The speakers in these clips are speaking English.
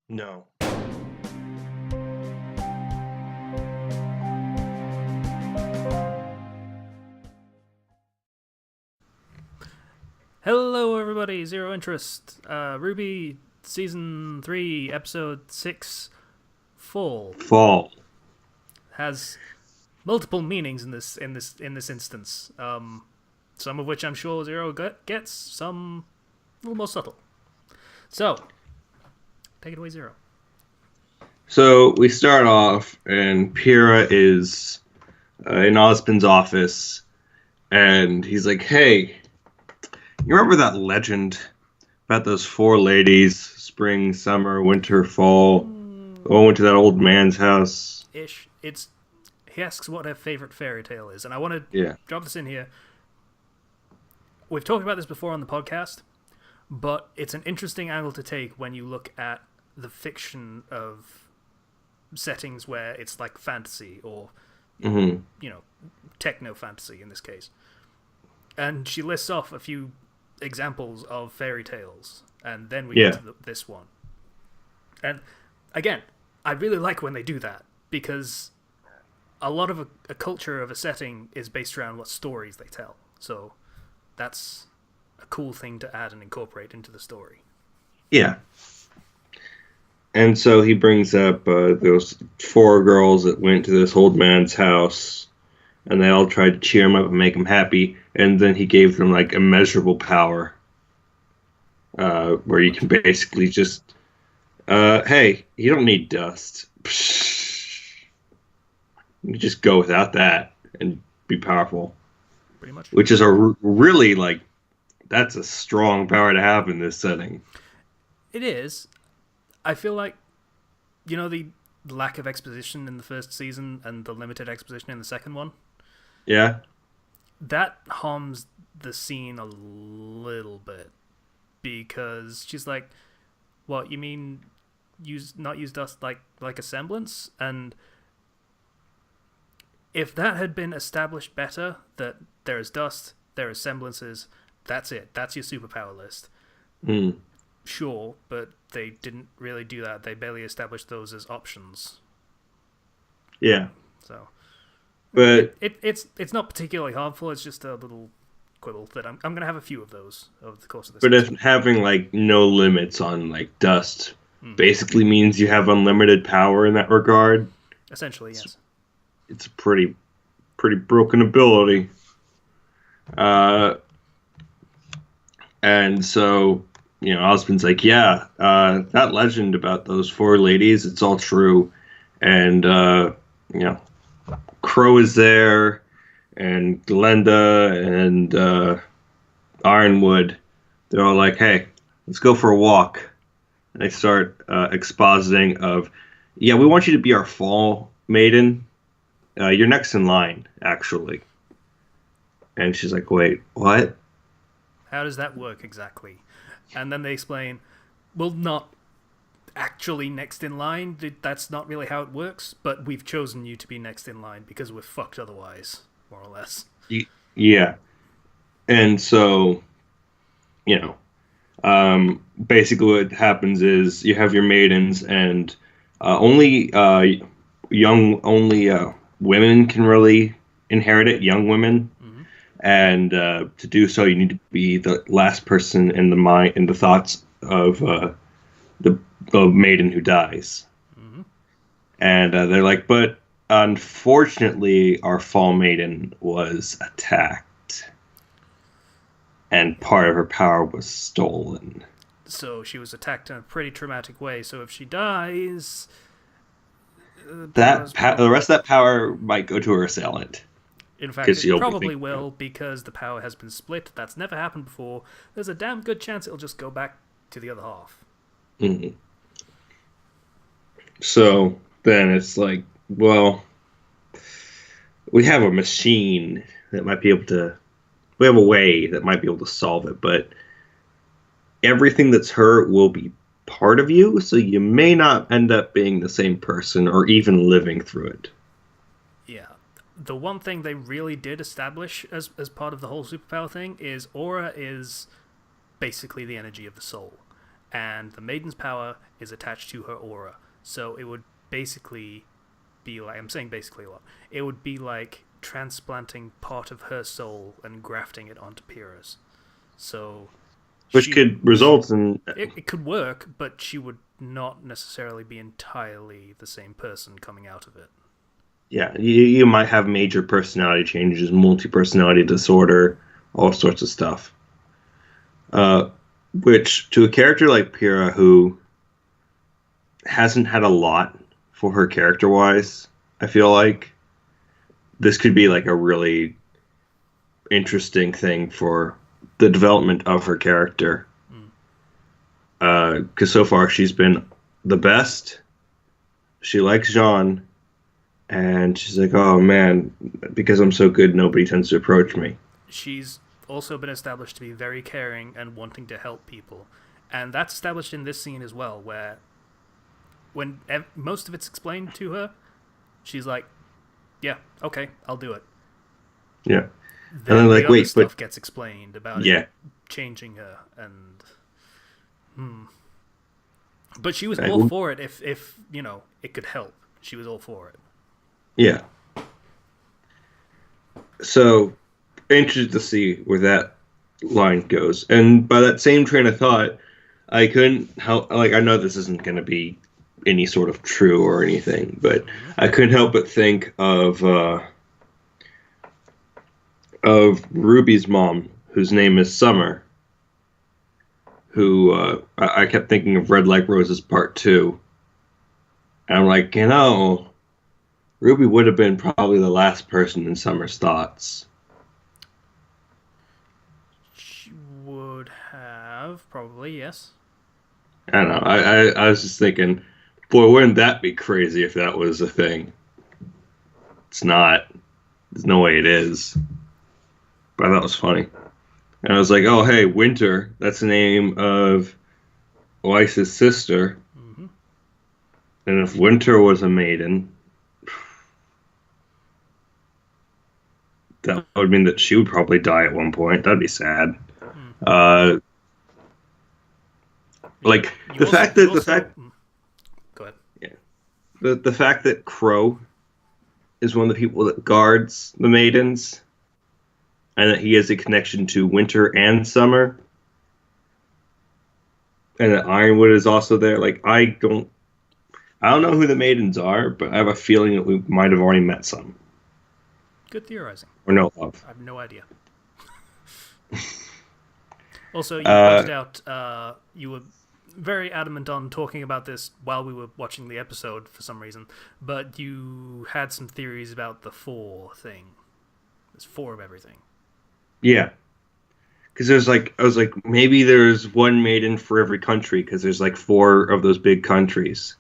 No. Hello, everybody. Zero Interest. RWBY Season 3, Episode 6, Full, Fall. has multiple meanings in this instance. Some of which I'm sure Zero gets, some a little more subtle. So, take it away, Zero. So we start off, and Pyrrha is in Ozpin's office, and he's like, "Hey, you remember that legend about those four ladies, spring, summer, winter, fall, all went to that old man's house?" Ish. He asks what her favorite fairy tale is, and I want to Yeah, drop this in here. We've talked about this before on the podcast, but it's an interesting angle to take when you look at the fiction of settings where it's like fantasy or hmm techno fantasy in this case. And she lists off a few examples of fairy tales, and then we get yeah, to this one. And again, I really like when they do that because a lot of a culture of a setting is based around what stories they tell. So that's a cool thing to add and incorporate into the story. yeah. And so he brings up those four girls that went to this old man's house, and they all tried to cheer him up and make him happy. And then he gave them like immeasurable power, where you can basically just, hey, you don't need dust. You can just go without that and be powerful, Pretty much. which is really like that's a strong power to have in this setting. It is. I feel like, the lack of exposition in the first season and the limited exposition in the second one, Yeah, that harms the scene a little bit because she's like, "What you mean? Use dust like a semblance?" And if that had been established better, that there is dust, there is semblances, that's it. That's your superpower list. mm, Sure, but they didn't really do that. They barely established those as options. yeah, So but it's not particularly harmful. It's just a little quibble that I'm gonna have a few of those over the course of the but if season. having like no limits on like dust Hmm. basically means you have unlimited power in that regard, Essentially, it's, yes. it's a pretty broken ability. Uh, and so Osmond's like, yeah, that legend about those four ladies, it's all true, and you know, Crow is there, and Glenda and Ironwood. They're all like, hey, let's go for a walk. And they start expositing of, yeah, we want you to be our fall maiden. You're next in line, actually. And she's like, wait, what? How does that work exactly? And then they explain, well, not actually next in line. That's not really how it works. But we've chosen you to be next in line because we're fucked otherwise, more or less. Yeah. And so, you know, basically what happens is you have your maidens, and only only women can really inherit it, young women. Mm-hmm. And to do so, you need to be the last person in the mind, in the thoughts of the maiden who dies. Mm-hmm. And they're like, but unfortunately, our fall maiden was attacked, and part of her power was stolen. So she was attacked in a pretty traumatic way. So if she dies, the That power's the probably. rest of that power might go to her assailant In fact, because it she'll be probably thinking about will because the power has been split. That's never happened before. There's a damn good chance it'll just go back to the other half. it. So then it's like, well, we have a machine that might be able to. We have a way that might be able to solve it, but everything that's hurt will be part of you, so you may not end up being the same person or even living through it. Yeah. The one thing they really did establish as part of the whole superpower thing is aura is basically the energy of the soul. and the maiden's power is attached to her aura. So it would basically be like, I'm saying basically a lot, it would be like transplanting part of her soul and grafting it onto Pyrrha's. So Which could result in... it could work, but she would not necessarily be entirely the same person coming out of it. Yeah, you might have major personality changes, multi-personality disorder, all sorts of stuff. Which, to a character like Pyrrha, who hasn't had a lot for her character-wise, I feel like this could be like a really interesting thing for the development of her character. Because so far she's been the best. She likes Jean, and she's like, oh man, because I'm so good, nobody tends to approach me. She's also been established to be very caring and wanting to help people. And that's established in this scene as well, where when most of it's explained to her, she's like, yeah, okay, I'll do it. Yeah. Then and then, like, wait, stuff gets explained about it changing her, and but she was all for it if you know, it could help. She was all for it. Yeah. So, interested to see where that line goes. And by that same train of thought, I couldn't help, like, I know this isn't going to be any sort of true or anything, but I couldn't help but think of Ruby's mom, whose name is Summer, who I kept thinking of Red Like Roses Part 2. And I'm like, you know, Ruby would have been probably the last person in Summer's thoughts. She would have, probably, yes. I don't know. I was just thinking, boy, wouldn't that be crazy if that was a thing? It's not. There's no way it is. But I thought it was funny. And I was like, oh, hey, Winter. That's the name of Weiss's sister. Mm-hmm. And if Winter was a maiden, that would mean that she would probably die at one point. That'd be sad. Mm. Like, the fact that... Go ahead. Yeah. The fact that Crow is one of the people that guards the maidens, and that he has a connection to Winter and Summer, and that Ironwood is also there. Like, I don't know who the maidens are, but I have a feeling that we might have already met some. Good theorizing. Or no love. I have no idea. Also, you pointed out you were very adamant on talking about this while we were watching the episode for some reason, but you had some theories about the 4 thing. There's 4 of everything. Yeah. Because there's like, I was like, maybe there's one maiden for every country, because there's like 4 of those big countries.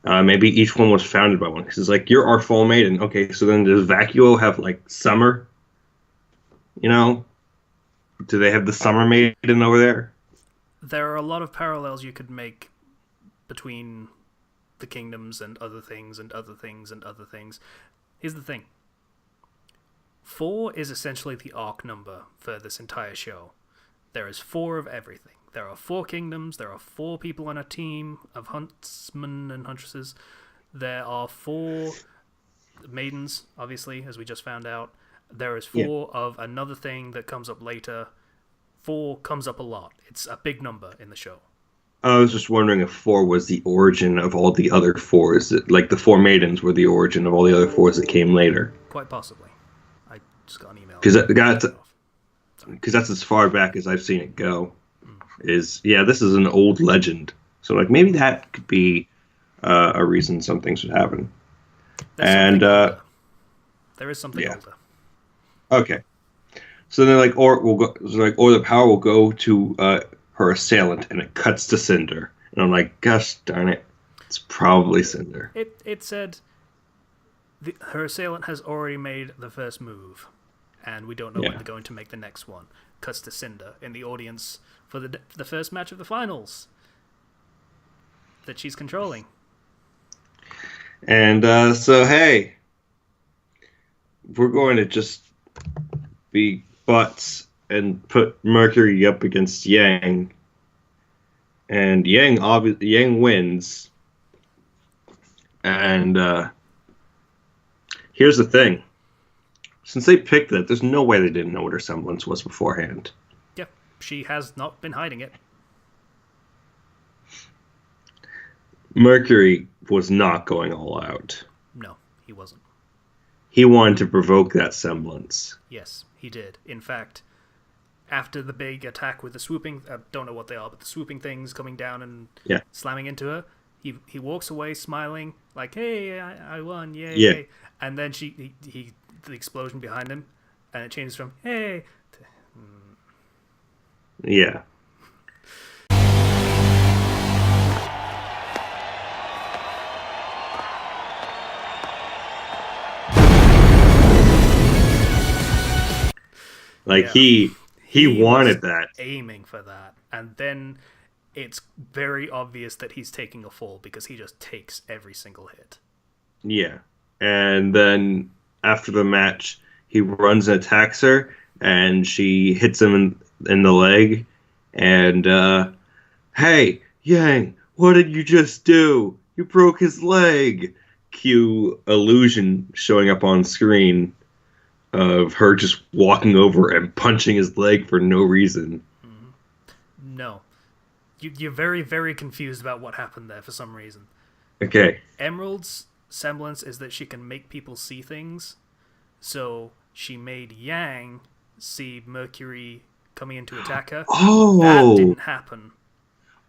Maybe each one was founded by one. Because it's like, you're our full maiden. Okay, so then does Vacuo have like Summer? You know? Do they have the Summer maiden over there? There are a lot of parallels you could make between the kingdoms and other things and other things and other things. Here's the thing. 4 is essentially the arc number for this entire show. There is 4 of everything. There are 4 kingdoms. There are 4 people on a team of huntsmen and huntresses. There are 4 maidens, obviously, as we just found out. There is 4 of another thing that comes up later. 4 comes up a lot. It's a big number in the show. I was just wondering if 4 was the origin of all the other 4s. Like, the 4 maidens were the origin of all the other 4s that came later. Quite possibly. I just got an email. Because that's as far back as I've seen it go. This is an old legend. So, like, maybe that could be a reason some things would happen. There is something older. Okay. So then, like, or the power will go to her assailant, and it cuts to Cinder. And I'm like, gosh darn it, it's probably Cinder. It said her assailant has already made the first move, and we don't know when they're going to make the next one. Cuts to Cinder in the audience for the first match of the finals that she's controlling. And so, hey, we're going to just be butts and put Mercury up against Yang. and Yang wins. And here's the thing: since they picked that, there's no way they didn't know what her semblance was beforehand. Yep, she has not been hiding it. Mercury was not going all out. No, he wasn't. He wanted to provoke that semblance. Yes, he did. In fact, after the big attack with the swooping, I don't know what they are, but the swooping things coming down and slamming into her, he walks away smiling, like, hey, I won, yay, yay. And then he the explosion behind him, and it changes from, hey, to, Yeah. Like, he wanted that. Aiming for that. And then it's very obvious that he's taking a fall because he just takes every single hit. Yeah. And then after the match, he runs and attacks her, and she hits him in the leg. And, hey, Yang, what did you just do? You broke his leg. Cue illusion showing up on screen of her just walking over and punching his leg for no reason. No. You're very, very confused about what happened there for some reason. Okay. Emerald's semblance is that she can make people see things. So she made Yang see Mercury coming in to attack her. Oh! That didn't happen.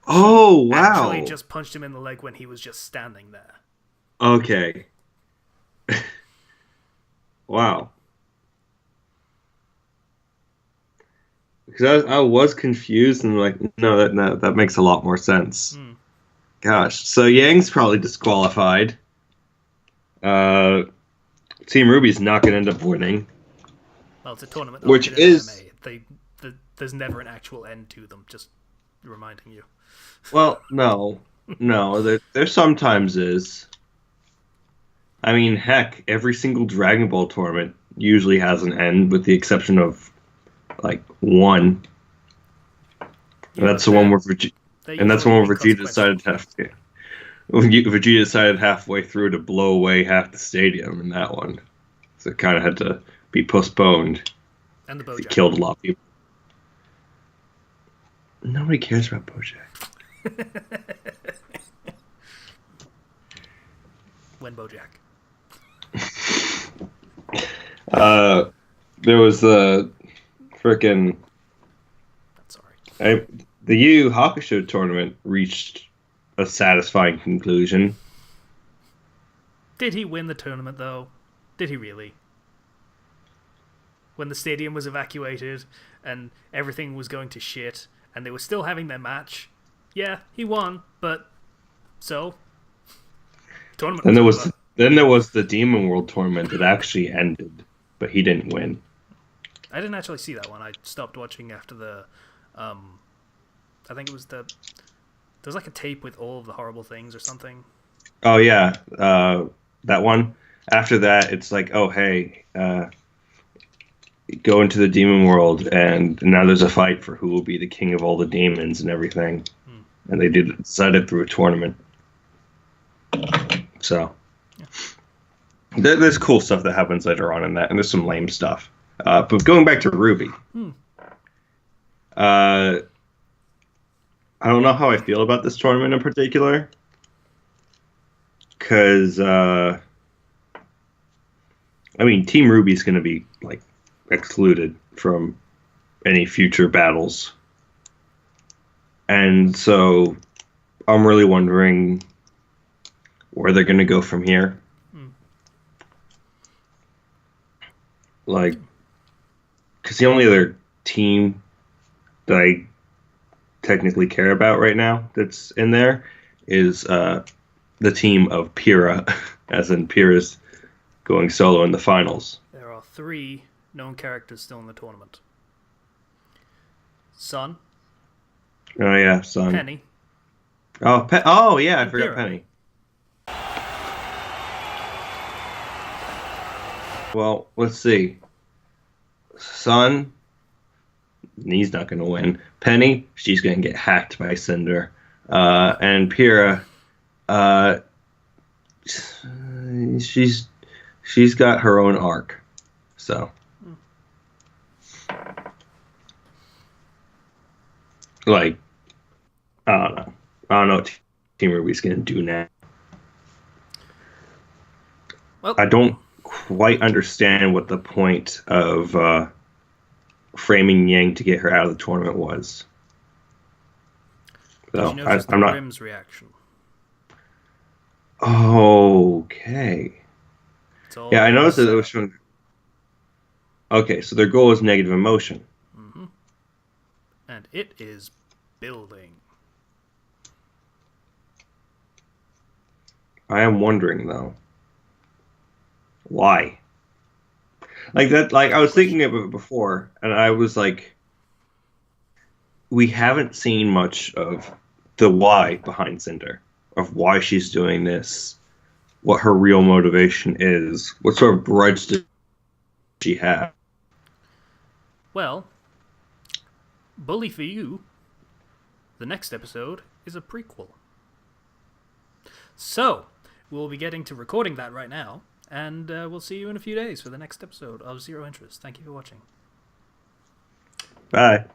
Oh, wow. Actually just punched him in the leg when he was just standing there. Okay. Wow. Because I was confused and like, no, that makes a lot more sense. Gosh, so Yang's probably disqualified. Team RWBY's not going to end up winning. Well, it's a tournament. Which is... There's never an actual end to them, just reminding you. Well, no, there sometimes is. I mean, heck, every single Dragon Ball tournament usually has an end, with the exception of like one. And that's the one where Vegeta decided to Vegeta decided halfway through to blow away half the stadium in that one, so it kind of had to be postponed. And the Bojack. It killed a lot of people. Nobody cares about Bojack. When Bojack. There was the frickin' the Yu Yu Hakusho tournament reached a satisfying conclusion. Did he win the tournament, though? Did he really? When the stadium was evacuated and everything was going to shit and they were still having their match, yeah, he won, but so? Tournament and then there was the Demon World tournament that actually ended, but he didn't win. I didn't actually see that one. I stopped watching after the I think it was there was like a tape with all of the horrible things or something. Oh yeah, that one. After that, it's like, oh hey, go into the demon world, and now there's a fight for who will be the king of all the demons and everything. And they decided through a tournament. So there's cool stuff that happens later on in that, and there's some lame stuff. But going back to RWBY, I don't know how I feel about this tournament in particular, because I mean, Team RWBY is going to be like excluded from any future battles, and so I'm really wondering where they're going to go from here. Like, because the only other team that I technically care about right now that's in there is the team of Pyrrha, as in Pyrrha's going solo in the finals. There are 3 known characters still in the tournament. Sun. Oh yeah, Sun. Penny. Oh yeah, I forgot Penny. Well, let's see. Sun, he's not going to win. Penny, she's going to get hacked by Cinder. And Pyrrha, uh, she's got her own arc. So, like, I don't know. I don't know what Team RWBY's gonna do now. Well, I don't quite understand what the point of framing Yang to get her out of the tournament was. did So you notice I'm not. Grimm's reaction? Okay. It's all Yeah, I noticed that it was set showing. Okay, so their goal is negative emotion. up. And it is building. I am wondering though, why? Like that. Like I was thinking of it before, and I was like, we haven't seen much of the why behind Cinder, of why she's doing this, what her real motivation is, what sort of grudge does she have. Well, bully for you, the next episode is a prequel. So, we'll be getting to recording that right now, and we'll see you in a few days for the next episode of Zero Interest. Thank you for watching. Bye.